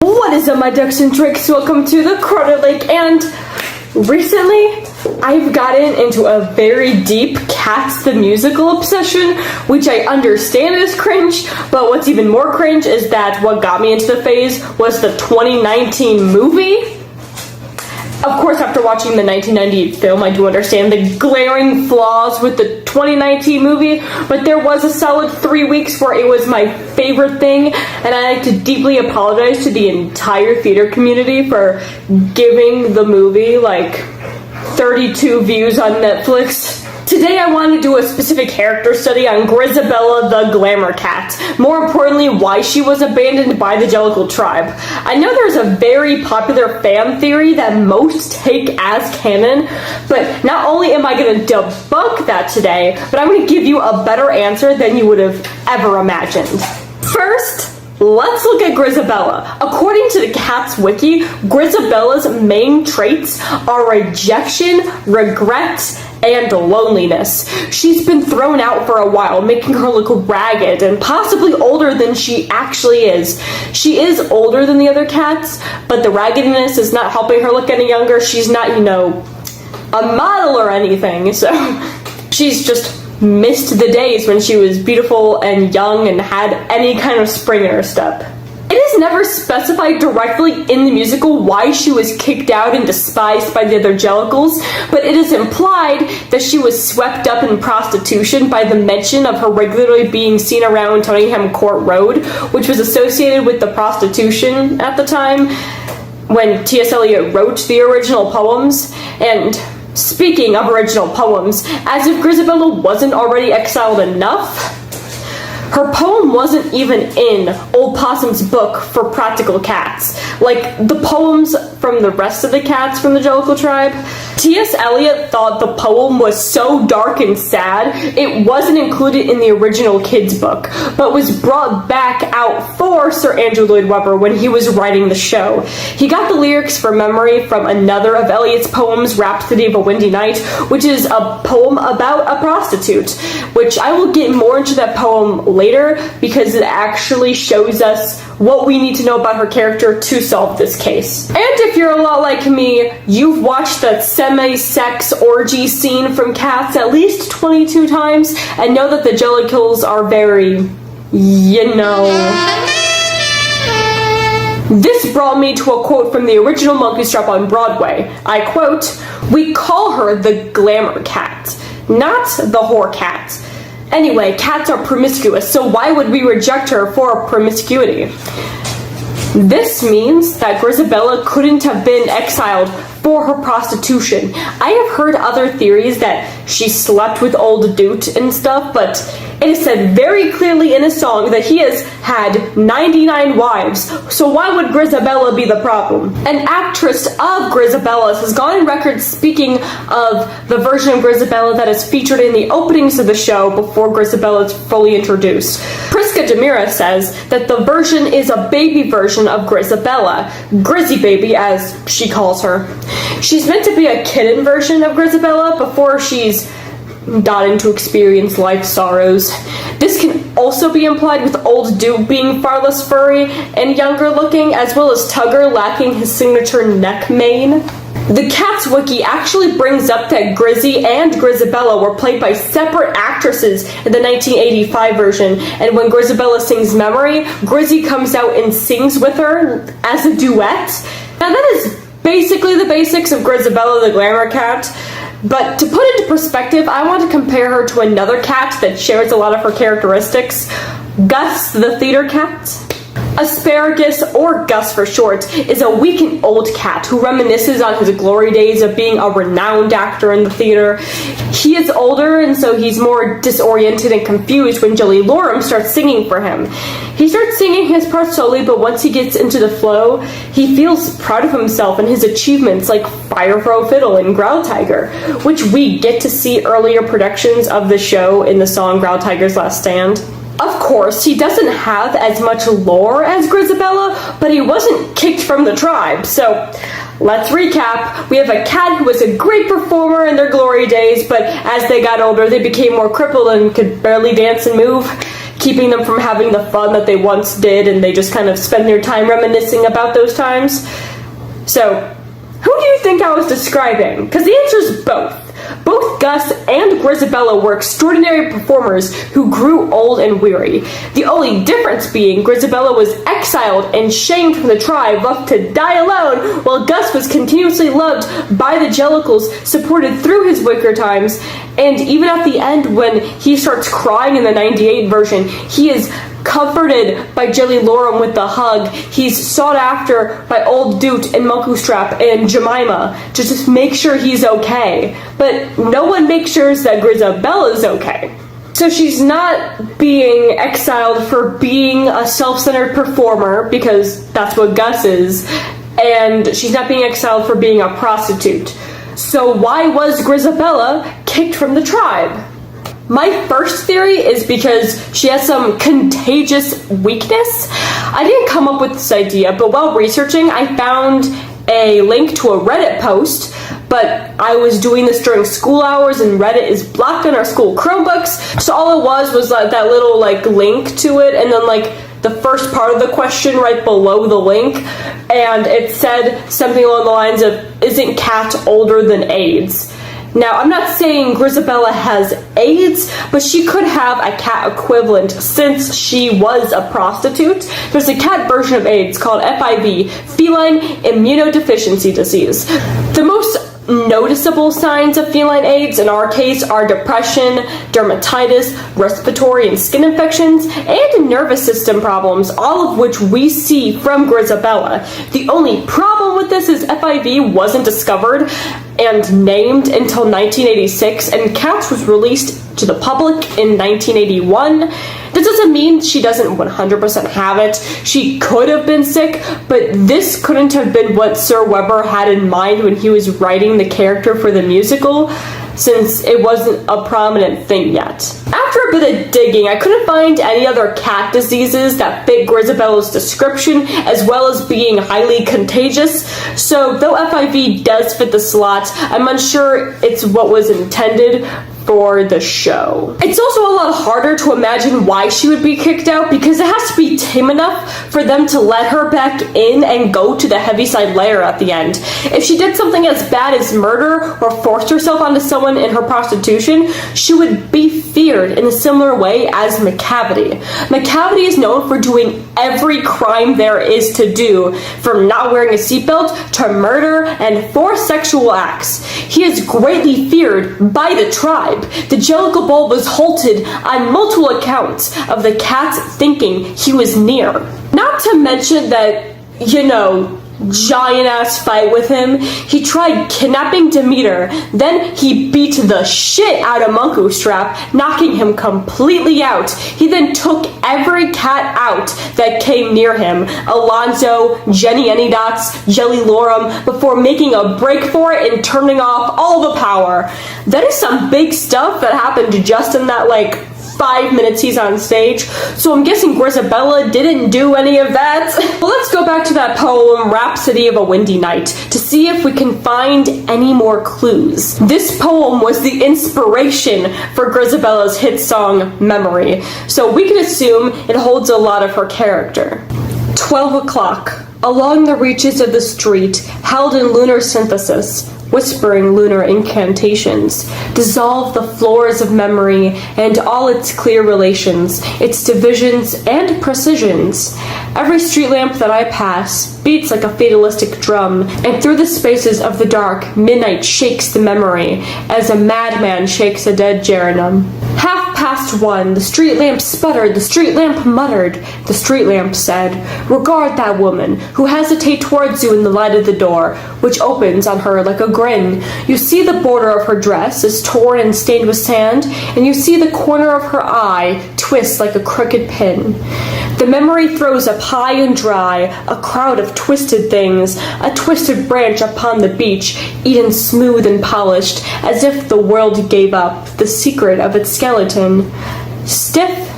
What is up, my ducks and drakes? Welcome to the Crawdad Lake, and recently I've gotten into a very deep Cats the Musical obsession, which I understand is cringe, but what's even more cringe is that what got me into the phase was the 2019 movie. Of course, after watching the 1998 film, I do understand the glaring flaws with the 2019 movie, but there was a solid 3 weeks where it was my favorite thing, and I like to deeply apologize to the entire theater community for giving the movie like 32 views on Netflix. Today I want to do a specific character study on Grizabella the Glamour Cat. More importantly, why she was abandoned by the Jellicles tribe. I know there's a very popular fan theory that most take as canon, but not only am I going to debunk that today, but I'm going to give you a better answer than you would have ever imagined. First, let's look at Grizabella. According to the Cats Wiki, Grizabella's main traits are rejection, regret, and loneliness. She's been thrown out for a while, making her look ragged and possibly older than she actually is. She is older than the other cats, but the raggedness is not helping her look any younger. She's not, a model or anything, so she's just missed the days when she was beautiful and young and had any kind of spring in her step. It is never specified directly in the musical why she was kicked out and despised by the other Jellicles, but it is implied that she was swept up in prostitution by the mention of her regularly being seen around Tottenham Court Road, which was associated with the prostitution at the time when T.S. Eliot wrote the original poems. And speaking of original poems, as if Grizabella wasn't already exiled enough, her poem wasn't even in Old Possum's book for practical cats, like the poems from the rest of the cats from the Jellicle tribe. T.S. Eliot thought the poem was so dark and sad, it wasn't included in the original kids' book, but was brought back out for Sir Andrew Lloyd Webber when he was writing the show. He got the lyrics from memory from another of Eliot's poems, Rhapsody of a Windy Night, which is a poem about a prostitute, which I will get more into that poem later because it actually shows us what we need to know about her character to solve this case. And if you're a lot like me, you've watched that semi-sex orgy scene from Cats at least 22 times and know that the Jellicles are very, This brought me to a quote from the original Monkey Strap on Broadway. I quote, "We call her the glamour cat, not the whore cat. Anyway, cats are promiscuous, so why would we reject her for promiscuity?" This means that Grizabella couldn't have been exiled for her prostitution. I have heard other theories that she slept with old Doot and stuff, but it is said very clearly in a song that he has had 99 wives, so why would Grizabella be the problem? An actress of Grizabella's has gone on record speaking of the version of Grizabella that is featured in the openings of the show before Grizabella is fully introduced. Priska Demira says that the version is a baby version of Grizabella, Grizzy Baby as she calls her. She's meant to be a kitten version of Grizabella before she's gotten to experience life's sorrows. This can also be implied with old Duke being far less furry and younger looking, as well as Tugger lacking his signature neck mane. The Cats Wiki actually brings up that Grizzy and Grizabella were played by separate actresses in the 1985 version, and when Grizabella sings Memory, Grizzy comes out and sings with her as a duet. Now that is basically the basics of Grizabella the Glamour Cat, but to put into perspective, I want to compare her to another cat that shares a lot of her characteristics, Gus the theater cat. Asparagus, or Gus for short, is a weak and old cat who reminisces on his glory days of being a renowned actor in the theater. He is older, and so he's more disoriented and confused when Jelly Lorem starts singing for him. He starts singing his part slowly, but once he gets into the flow, he feels proud of himself and his achievements like Fire Fro Fiddle and Growl Tiger, which we get to see earlier productions of the show in the song Growl Tiger's Last Stand. Of course, he doesn't have as much lore as Grizabella, but he wasn't kicked from the tribe, so let's recap. We have a cat who was a great performer in their glory days, but as they got older, they became more crippled and could barely dance and move. keeping them from having the fun that they once did, and they just kind of spend their time reminiscing about those times. So, who do you think I was describing? Because the answer is both. Both Gus and Grizabella were extraordinary performers who grew old and weary. The only difference being Grizabella was exiled and shamed from the tribe, left to die alone, while Gus was continuously loved by the Jellicles, supported through his wicker times, and even at the end when he starts crying in the 98 version, he is comforted by Jellicles with the hug. He's sought after by Old Doot and Mucklstrap and Jemima to just make sure he's okay. But no one makes sure that Grizabella's okay. So she's not being exiled for being a self-centered performer, because that's what Gus is, and she's not being exiled for being a prostitute. So why was Grizabella kicked from the tribe? My first theory is because she has some contagious weakness. I didn't come up with this idea, but while researching, I found a link to a Reddit post, but I was doing this during school hours, and Reddit is blocked on our school Chromebooks, so all it was like that little link to it, and then the first part of the question right below the link, and it said something along the lines of, "Isn't cat older than AIDS?" Now, I'm not saying Grizabella has AIDS, but she could have a cat equivalent since she was a prostitute. There's a cat version of AIDS called FIV, feline immunodeficiency disease. The most noticeable signs of feline AIDS in our case are depression, dermatitis, respiratory and skin infections, and nervous system problems, all of which we see from Grizabella. The only problem with this is FIV wasn't discovered and named until 1986, and Cats was released to the public in 1981. This doesn't mean she doesn't 100% have it. She could have been sick, but this couldn't have been what Sir Weber had in mind when he was writing the character for the musical, since it wasn't a prominent thing yet. After a bit of digging, I couldn't find any other cat diseases that fit Grizabella's description, as well as being highly contagious, so though FIV does fit the slot, I'm unsure it's what was intended for the show. It's also a lot harder to imagine why she would be kicked out, because it has to be tame enough for them to let her back in and go to the Heaviside lair at the end. If she did something as bad as murder or forced herself onto someone in her prostitution, she would be feared in a similar way as McCavity. McCavity is known for doing every crime there is to do, from not wearing a seatbelt to murder and forced sexual acts. He is greatly feared by the tribe. The Jellicle Bowl was halted on multiple accounts of the cats thinking he was near. Not to mention that, giant-ass fight with him, he tried kidnapping Demeter, then he beat the shit out of Mucklstrap, knocking him completely out. He then took every cat out that came near him, Alonzo, Jenny Anydots, Jellicles, before making a break for it and turning off all the power. That is some big stuff that happened just in that 5 minutes he's on stage, so I'm guessing Grizabella didn't do any of that. Well, let's go back to that poem, Rhapsody of a Windy Night, to see if we can find any more clues. This poem was the inspiration for Grizabella's hit song, Memory, so we can assume it holds a lot of her character. 12 o'clock. Along the reaches of the street, held in lunar synthesis, whispering lunar incantations, dissolve the floors of memory and all its clear relations, its divisions and precisions. Every street lamp that I pass beats like a fatalistic drum, and through the spaces of the dark, midnight shakes the memory, as a madman shakes a dead geranum. 1:30, the street lamp sputtered, the street lamp muttered, the street lamp said, "Regard that woman, who hesitates towards you in the light of the door, which opens on her like a grin. You see the border of her dress is torn and stained with sand, and you see the corner of her eye twist like a crooked pin. The memory throws up high and dry a crowd of twisted things, a twisted branch upon the beach, eaten smooth and polished, as if the world gave up the secret of its skeleton, stiff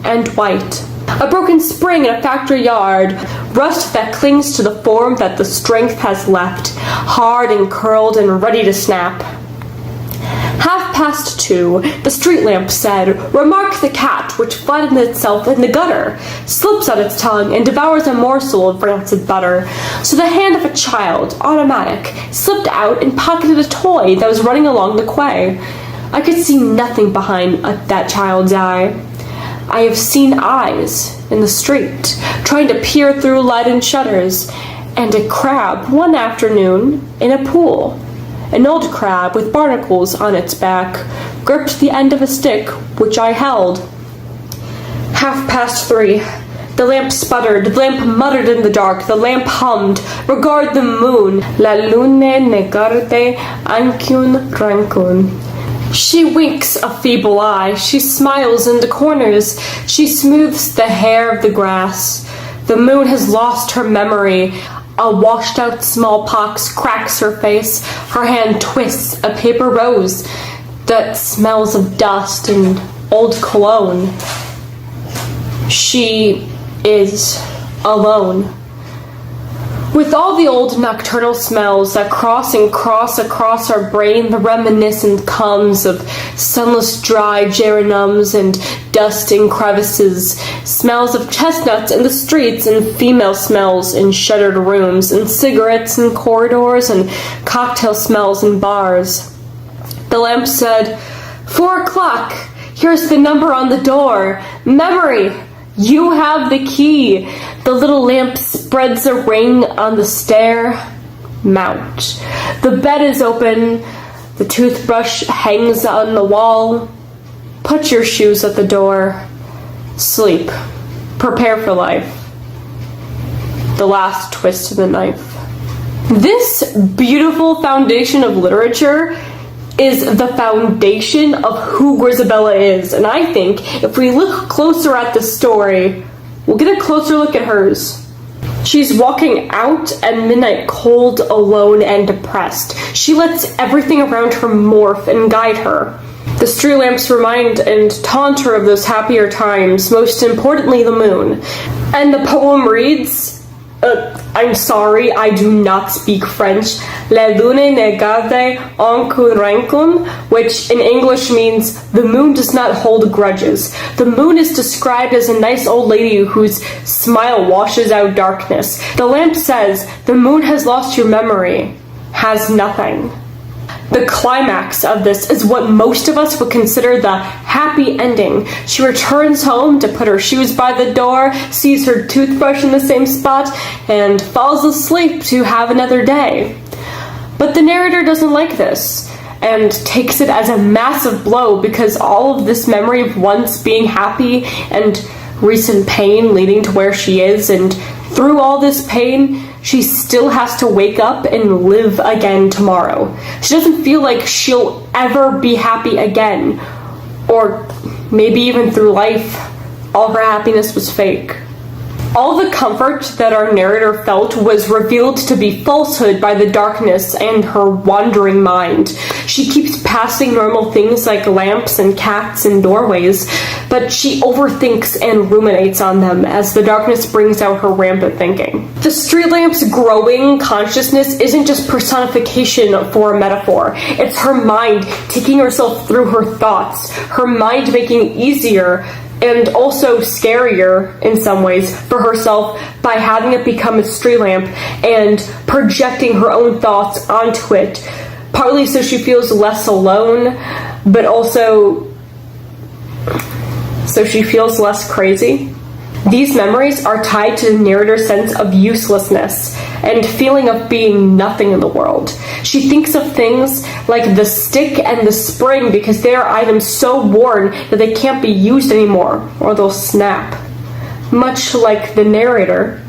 and white. A broken spring in a factory yard, rust that clings to the form that the strength has left, hard and curled and ready to snap. 2:30, the street lamp said, "Remark the cat, which flattens itself in the gutter, slips on its tongue, and devours a morsel of rancid butter." So the hand of a child, automatic, slipped out and pocketed a toy that was running along the quay. I could see nothing behind that child's eye. I have seen eyes in the street, trying to peer through leaden shutters, and a crab one afternoon in a pool. An old crab with barnacles on its back gripped the end of a stick which I held. 3:30. The lamp sputtered, the lamp muttered in the dark, the lamp hummed, "Regard the moon, la lune ne guarde ancun rancun." She winks a feeble eye, she smiles into corners, she smooths the hair of the grass. The moon has lost her memory. A washed-out smallpox cracks her face. Her hand twists a paper rose that smells of dust and old cologne. She is alone. With all the old nocturnal smells that cross across our brain, the reminiscence comes of sunless dry geraniums and dust in crevices, smells of chestnuts in the streets, and female smells in shuttered rooms, and cigarettes in corridors, and cocktail smells in bars. The lamp said, 4:00, here's the number on the door. Memory, you have the key. The little lamp spreads a ring on the stair. Mount. The bed is open. The toothbrush hangs on the wall. Put your shoes at the door. Sleep. Prepare for life. The last twist of the knife. This beautiful foundation of literature is the foundation of who Grizabella is, and I think if we look closer at the story, we'll get a closer look at hers. She's walking out at midnight, cold, alone, and depressed. She lets everything around her morph and guide her. The street lamps remind and taunt her of those happier times, most importantly the moon. And the poem reads, I'm sorry, I do not speak French. La lune ne garde ancun rancun, which in English means the moon does not hold grudges. The moon is described as a nice old lady whose smile washes out darkness. The lamp says, the moon has lost your memory, has nothing. The climax of this is what most of us would consider the happy ending. She returns home to put her shoes by the door, sees her toothbrush in the same spot, and falls asleep to have another day. But the narrator doesn't like this, and takes it as a massive blow because all of this memory of once being happy and recent pain leading to where she is, and through all this pain, she still has to wake up and live again tomorrow. She doesn't feel like she'll ever be happy again. Or maybe even through life, all her happiness was fake. All the comfort that our narrator felt was revealed to be falsehood by the darkness and her wandering mind. She keeps passing normal things like lamps and cats and doorways, but she overthinks and ruminates on them as the darkness brings out her rampant thinking. The street lamp's growing consciousness isn't just personification for a metaphor. It's her mind taking herself through her thoughts, her mind making it easier and also scarier in some ways for herself by having it become a street lamp and projecting her own thoughts onto it, partly so she feels less alone, but also so she feels less crazy. These memories are tied to the narrator's sense of uselessness and feeling of being nothing in the world. She thinks of things like the stick and the spring because they are items so worn that they can't be used anymore or they'll snap. Much like the narrator,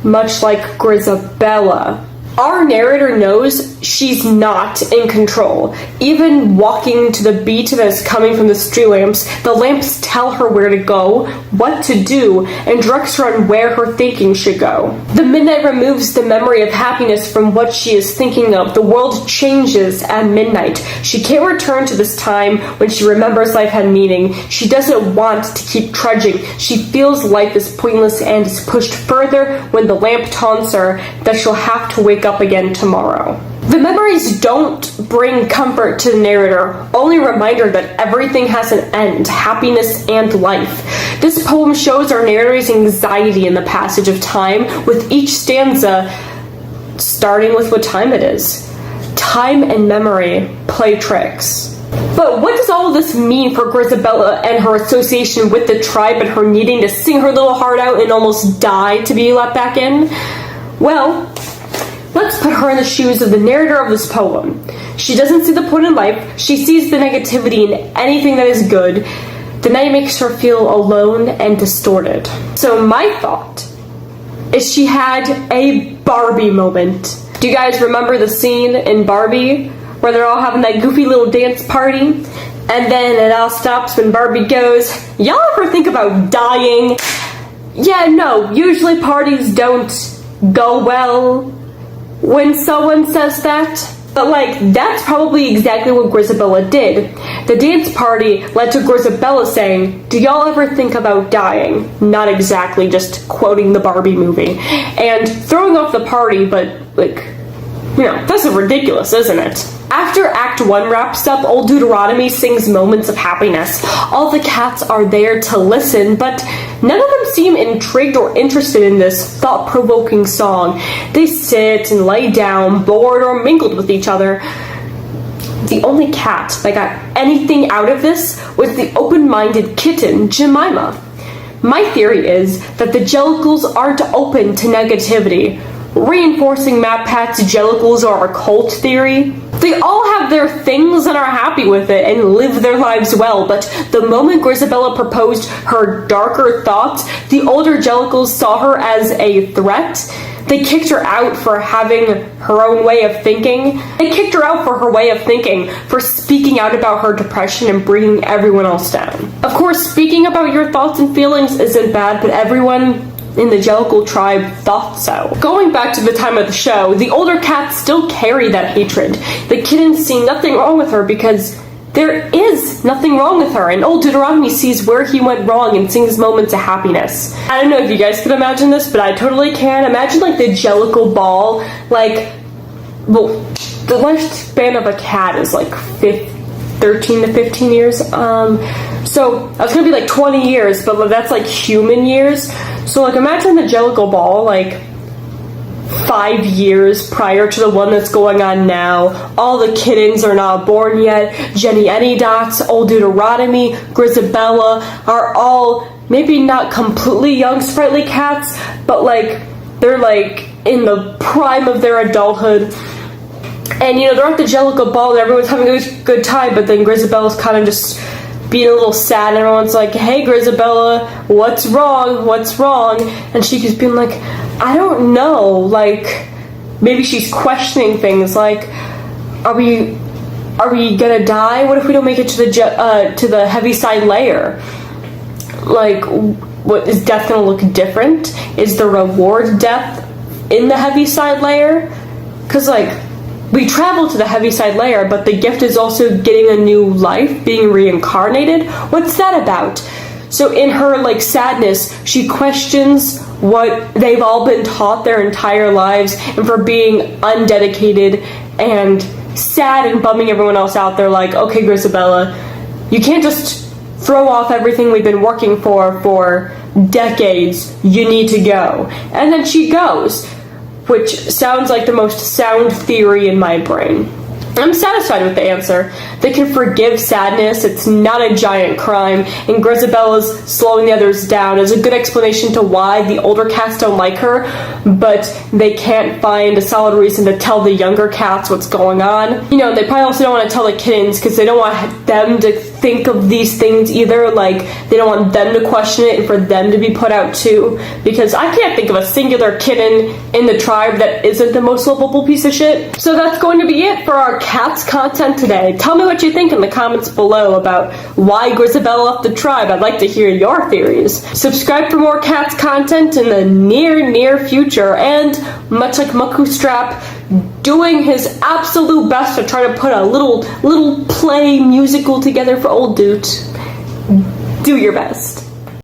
much like Grizabella. Our narrator knows she's not in control. Even walking to the beat that is coming from the street lamps, the lamps tell her where to go, what to do, and directs her on where her thinking should go. The midnight removes the memory of happiness from what she is thinking of. The world changes at midnight. She can't return to this time when she remembers life had meaning. She doesn't want to keep trudging. She feels life is pointless and is pushed further when the lamp taunts her that she'll have to wake up again tomorrow. The memories don't bring comfort to the narrator, only a reminder that everything has an end, happiness and life. This poem shows our narrator's anxiety in the passage of time, with each stanza starting with what time it is. Time and memory play tricks. But what does all of this mean for Grizabella and her association with the tribe and her needing to sing her little heart out and almost die to be let back in? Well, let's put her in the shoes of the narrator of this poem. She doesn't see the point in life. She sees the negativity in anything that is good. The night makes her feel alone and distorted. So my thought is she had a Barbie moment. Do you guys remember the scene in Barbie where they're all having that goofy little dance party? And then it all stops when Barbie goes, "Y'all ever think about dying?" Yeah, no, usually parties don't go well when someone says that. But like, that's probably exactly what Grizabella did. The dance party led to Grizabella saying, "Do y'all ever think about dying?" Not exactly just quoting the Barbie movie. And throwing off the party, but like, you know, this is ridiculous, isn't it? After Act 1 wraps up, Old Deuteronomy sings moments of happiness. All the cats are there to listen, but none of them seem intrigued or interested in this thought-provoking song. They sit and lay down, bored or mingled with each other. The only cat that got anything out of this was the open-minded kitten, Jemima. My theory is that the Jellicles aren't open to negativity, reinforcing MatPat's Jellicles are a cult theory. They all have their things and are happy with it and live their lives well, but the moment Grizabella proposed her darker thoughts, the older Jellicles saw her as a threat. They kicked her out for having her own way of thinking. They kicked her out for her way of thinking, for speaking out about her depression and bringing everyone else down. Of course, speaking about your thoughts and feelings isn't bad, but everyone in the Jellicle tribe thought so. Going back to the time of the show, the older cats still carry that hatred. The kittens see nothing wrong with her because there is nothing wrong with her, and Old Deuteronomy sees where he went wrong and sings moments of happiness. I don't know if you guys can imagine this, but I totally can. Imagine like the Jellicle ball, like, well, the lifespan of a cat is like 13 to 15 years. So that's gonna be like 20 years, but that's like human years. So like imagine the Jellicle ball like 5 years prior to the one that's going on now. All the kittens are not born yet. Jenny Anydots, Old Deuteronomy, Grizabella are all maybe not completely young sprightly cats, but like they're like in the prime of their adulthood. And you know, they're at the Jellicle ball and everyone's having a good time, but then Grizabella's kind of just being a little sad, and everyone's like, "Hey Grizabella, what's wrong? What's wrong?" And she keeps being like, "I don't know." Like, maybe she's questioning things like, are we gonna die? What if we don't make it to the Heaviside layer? Like, what is death gonna look different? Is the reward death in the Heaviside layer? Because like, we travel to the Heaviside layer, but the gift is also getting a new life, being reincarnated. What's that about? So in her like sadness, she questions what they've all been taught their entire lives, and for being undedicated and sad and bumming everyone else out, they're like, "Okay, Grizabella, you can't just throw off everything we've been working for decades. You need to go." And then she goes, which sounds like the most sound theory in my brain. I'm satisfied with the answer. They can forgive sadness, it's not a giant crime, and Grizabella's slowing the others down is a good explanation to why the older cats don't like her, but they can't find a solid reason to tell the younger cats what's going on. You know, they probably also don't want to tell the kittens because they don't want them to think of these things either, like they don't want them to question it and for them to be put out too, because I can't think of a singular kitten in the tribe that isn't the most lovable piece of shit. So that's going to be it for our cats content today. Tell me what you think in the comments below about why Grizabella left the tribe. I'd like to hear your theories. Subscribe for more cats content in the near future, and much like Mukustrap doing his absolute best to try to put a little play musical together for Old Dude, do your best.